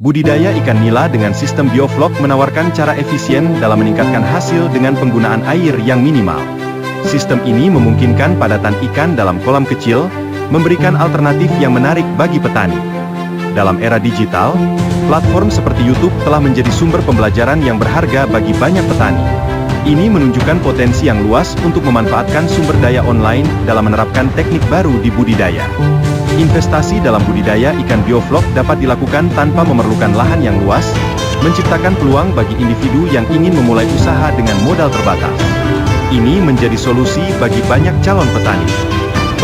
Budidaya ikan nila dengan sistem bioflok menawarkan cara efisien dalam meningkatkan hasil dengan penggunaan air yang minimal. Sistem ini memungkinkan padatan ikan dalam kolam kecil, memberikan alternatif yang menarik bagi petani. Dalam era digital, platform seperti YouTube telah menjadi sumber pembelajaran yang berharga bagi banyak petani. Ini menunjukkan potensi yang luas untuk memanfaatkan sumber daya online dalam menerapkan teknik baru di budidaya. Investasi dalam budidaya ikan bioflok dapat dilakukan tanpa memerlukan lahan yang luas, menciptakan peluang bagi individu yang ingin memulai usaha dengan modal terbatas. Ini menjadi solusi bagi banyak calon petani.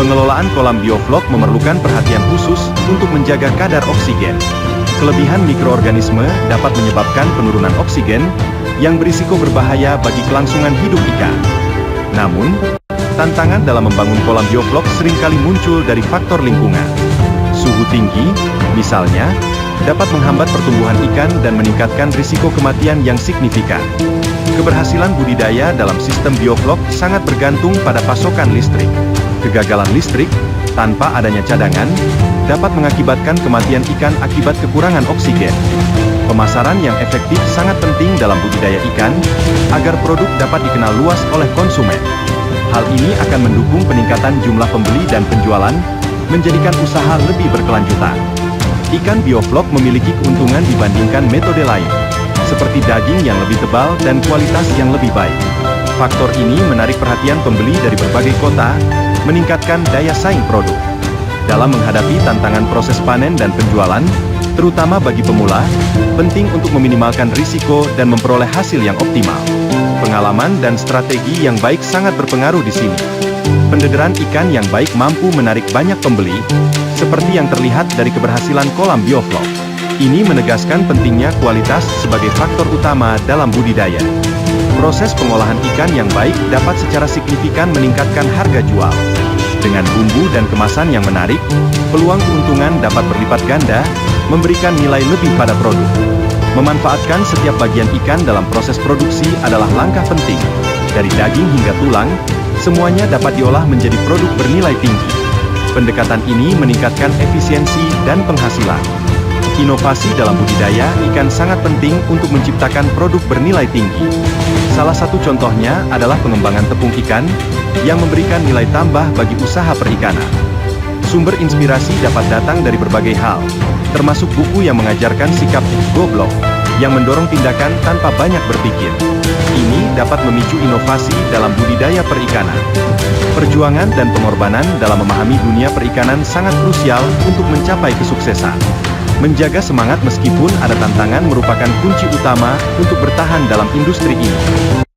Pengelolaan kolam bioflok memerlukan perhatian khusus untuk menjaga kadar oksigen. Kelebihan mikroorganisme dapat menyebabkan penurunan oksigen, yang berisiko berbahaya bagi kelangsungan hidup ikan. Namun, tantangan dalam membangun kolam bioflok seringkali muncul dari faktor lingkungan. Suhu tinggi, misalnya, dapat menghambat pertumbuhan ikan dan meningkatkan risiko kematian yang signifikan. Keberhasilan budidaya dalam sistem bioflok sangat bergantung pada pasokan listrik. Kegagalan listrik, tanpa adanya cadangan, dapat mengakibatkan kematian ikan akibat kekurangan oksigen. Pemasaran yang efektif sangat penting dalam budidaya ikan, agar produk dapat dikenal luas oleh konsumen. Hal ini akan mendukung peningkatan jumlah pembeli dan penjualan, menjadikan usaha lebih berkelanjutan. Ikan bioflok memiliki keuntungan dibandingkan metode lain, seperti daging yang lebih tebal dan kualitas yang lebih baik. Faktor ini menarik perhatian pembeli dari berbagai kota, meningkatkan daya saing produk. Dalam menghadapi tantangan proses panen dan penjualan, terutama bagi pemula, penting untuk meminimalkan risiko dan memperoleh hasil yang optimal. Pengalaman dan strategi yang baik sangat berpengaruh di sini. Pendederan ikan yang baik mampu menarik banyak pembeli, seperti yang terlihat dari keberhasilan kolam bioflok. Ini menegaskan pentingnya kualitas sebagai faktor utama dalam budidaya. Proses pengolahan ikan yang baik dapat secara signifikan meningkatkan harga jual. Dengan bumbu dan kemasan yang menarik, peluang keuntungan dapat berlipat ganda, memberikan nilai lebih pada produk. Memanfaatkan setiap bagian ikan dalam proses produksi adalah langkah penting. Dari daging hingga tulang, semuanya dapat diolah menjadi produk bernilai tinggi. Pendekatan ini meningkatkan efisiensi dan penghasilan. Inovasi dalam budidaya ikan sangat penting untuk menciptakan produk bernilai tinggi. Salah satu contohnya adalah pengembangan tepung ikan, yang memberikan nilai tambah bagi usaha perikanan. Sumber inspirasi dapat datang dari berbagai hal, termasuk buku yang mengajarkan sikap goblok, yang mendorong tindakan tanpa banyak berpikir. Ini dapat memicu inovasi dalam budidaya perikanan. Perjuangan dan pengorbanan dalam memahami dunia perikanan sangat krusial untuk mencapai kesuksesan. Menjaga semangat meskipun ada tantangan merupakan kunci utama untuk bertahan dalam industri ini.